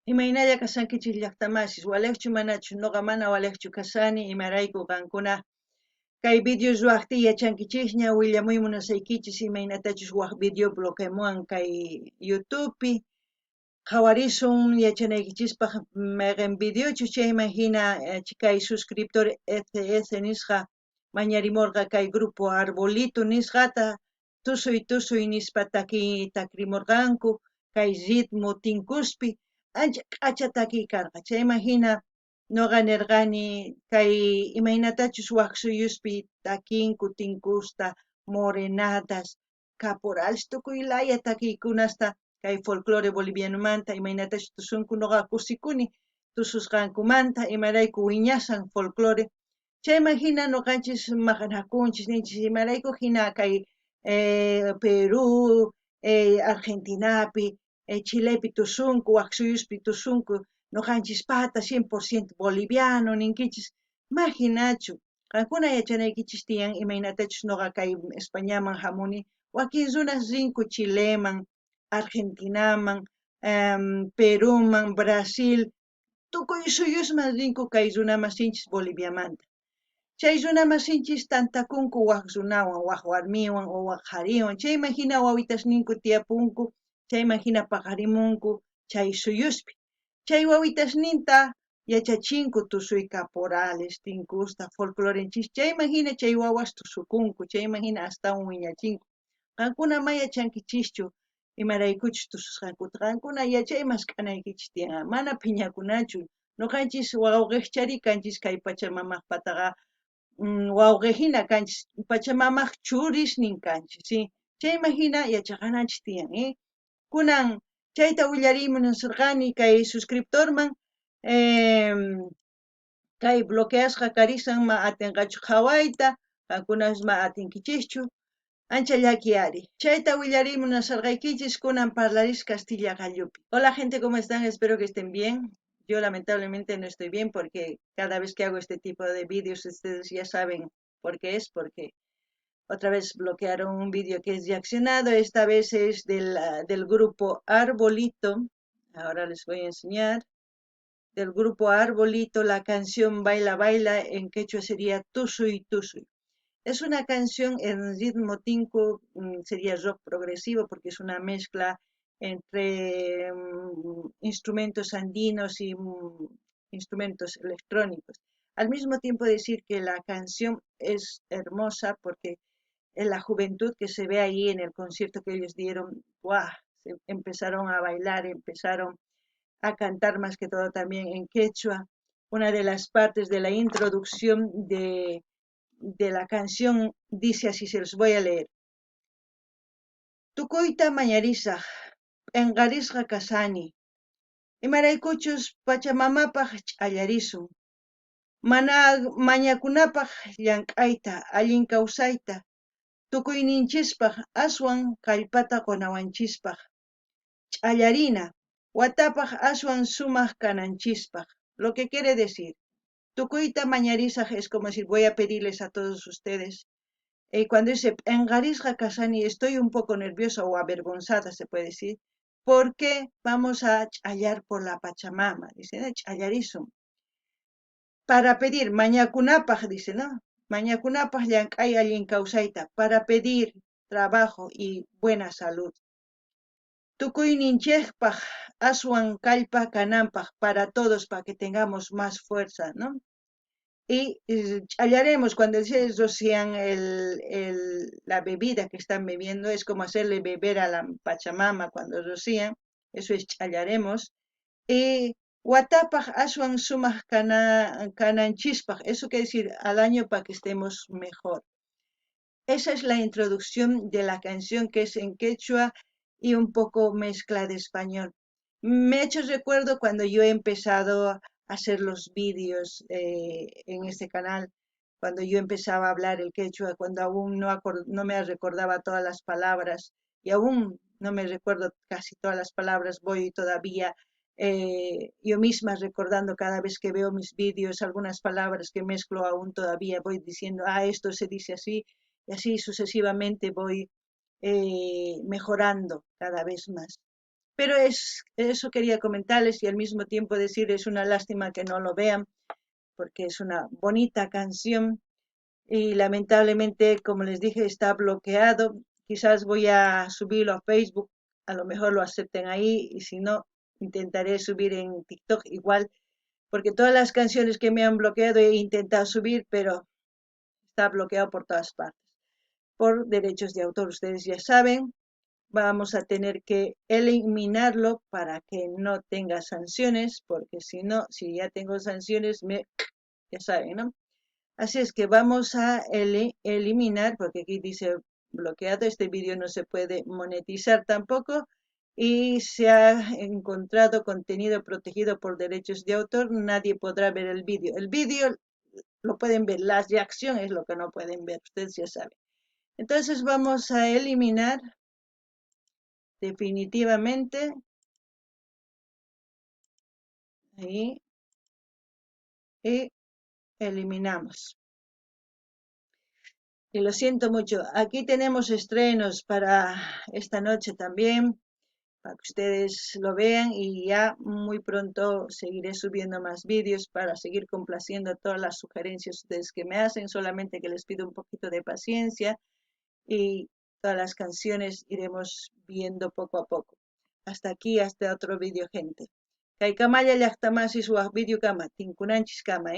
Imaynalla kasankichis llaqtamasis, waleqchu manachu, noqa mana waleqchu kasani, imarayku qankuna kay video ruwaqti yachankichisña, willamuy munasaykichis imaynatachus waq video bloqueamuwan kay YouTubepi, qhawarisun yachanaykichispaq mayqin videochu chayman hina kay suscriptor ETS nisqa mañarimurqa kay grupo Arbolito nisqata tusuy nispa takrimurqanku kay ritmo tinkuspi ancha q'acha takiykarqa chayman hina noqa nirqani kay imaynatachus waq suyuspi takinku tinkusta morenatas caporales tukuy laya takiykunasta kay folclore bolivianomanta imaynatash tusunku noqa kusikuni tususqankumanta imarayku wiñasan folclore chayman hina noqanchis maqanakunchis ninchis imarayku hina kay Perú Argentinapi Chilepi tusunku waq suyuspi tusunku noqanchis pata 100% boliviano ninkichis imaginachu qankuna yachanaykichis tiyan imaynatachus noqa kay Españaman hamuni wakin runas rinku Chileman Argentinaman Peruman Brasil tukuy suyusman rinku kay runa masinchis Boliviamanta chay runa masinchis tantakunku waq runawan waq warmiwan o waq qhariwan chayman hina wawitashninkus tiyapunku chayman hina paqarimunku chay suyuspi chay wawitashninta yachachinku tusuy caporales tinkusta folclorenchis chayman hina chay wawas tusukunku chayman hina astawan wiñachinku qankuna ma yachankichischu imaraykuchus tususqankuta qankuna yachaymas k'anaykichis tiyan mana phiñakunachu noqanchis wawqiqchari kanchis kay Pachamamaq pataqa wawqi hina kanchis Pachamamaq churis nin kanchis sí chayman hina yachaqananchis tiyan kunan chayta willarimunasarqani kay suscriptorman kay bloqueasqa karisan ma atinqachu qhawayta qankunas ma atinkichischu ancha llakiyari chayta willarimunasarqaykichis kunan parlaris Castilla gallupi. Hola gente, ¿cómo están? Espero que estén bien. Yo lamentablemente no estoy bien porque cada vez que hago este tipo de vídeos ustedes ya saben por qué es, porque otra vez bloquearon un vídeo que es reaccionado, esta vez es del grupo Arbolito, ahora les voy a enseñar, del grupo Arbolito, la canción Baila Baila, en quechua sería Tusuy Tusuy. Es una canción en ritmo tinku, sería rock progresivo porque es una mezcla entre instrumentos andinos y instrumentos electrónicos. Al mismo tiempo decir que la canción es hermosa porque en la juventud que se ve ahí en el concierto que ellos dieron, ¡guau! Empezaron a bailar, empezaron a cantar más que todo también en quechua. Una de las partes de la introducción de la canción dice así, se los voy a leer. Tukuita mañarisaj, engarisqa kasani, imaraykuchus Pachamamapaj ch'allarisun, mana mañakunapaj llank'ayta, allin kawsayta, tukuyninchispaj aswan kallpata qonawanchispaj, ch'allarina, watapaj aswan sumaq kananchispaj. Lo que quiere decir, tukuyta mañarisaj es como decir, voy a pedirles a todos ustedes. Cuando dice engarisqa kasani, estoy un poco nerviosa o avergonzada, se puede decir, porque vamos a ch'allar por la Pachamama, dice, ¿no? Ch'allarisum. Para pedir, mañakunapaj, dice, ¿no? Mañakunapaj llank'ay allin kawsayta, para pedir trabajo y buena salud. Tukuyninchikpaj aswan kallpa kananpaj, para todos, para que tengamos más fuerza, ¿no? Y hallaremos cuando ustedes rocían la bebida que están bebiendo, es como hacerle beber a la Pachamama cuando rocían, eso es hallaremos. Y Watapaj aswan sumaj kananchispaj, eso quiere decir al año para que estemos mejor. Esa es la introducción de la canción que es en quechua y un poco mezcla de español. Me ha hecho recuerdo cuando yo he empezado a hacer los vídeos en este canal, cuando yo empezaba a hablar el quechua, cuando aún no me recordaba todas las palabras y aún no me recuerdo casi todas las palabras, voy todavía yo misma recordando cada vez que veo mis vídeos algunas palabras que mezclo aún todavía, voy diciendo, esto se dice así, y así sucesivamente voy mejorando cada vez más. Pero eso quería comentarles y al mismo tiempo decir, es una lástima que no lo vean, porque es una bonita canción y lamentablemente, como les dije, está bloqueado. Quizás voy a subirlo a Facebook, a lo mejor lo acepten ahí y si no, intentaré subir en TikTok igual, porque todas las canciones que me han bloqueado he intentado subir, pero está bloqueado por todas partes, por derechos de autor. Ustedes ya saben, vamos a tener que eliminarlo para que no tenga sanciones, porque si no, si ya tengo sanciones, ya saben, ¿no? Así es que vamos a eliminar, porque aquí dice bloqueado, este vídeo no se puede monetizar tampoco y se ha encontrado contenido protegido por derechos de autor, nadie podrá ver el vídeo. El vídeo lo pueden ver, la reacción es lo que no pueden ver, ustedes ya saben. Entonces vamos a eliminar definitivamente, ahí, y eliminamos. Y lo siento mucho, aquí tenemos estrenos para esta noche también, para que ustedes lo vean y ya muy pronto seguiré subiendo más vídeos para seguir complaciendo todas las sugerencias ustedes que me hacen, solamente que les pido un poquito de paciencia y todas las canciones iremos viendo poco a poco. Hasta aquí, hasta otro vídeo, gente. Kay kamaya llaqtamasish waq vídeo kama, tinkunanchis kama,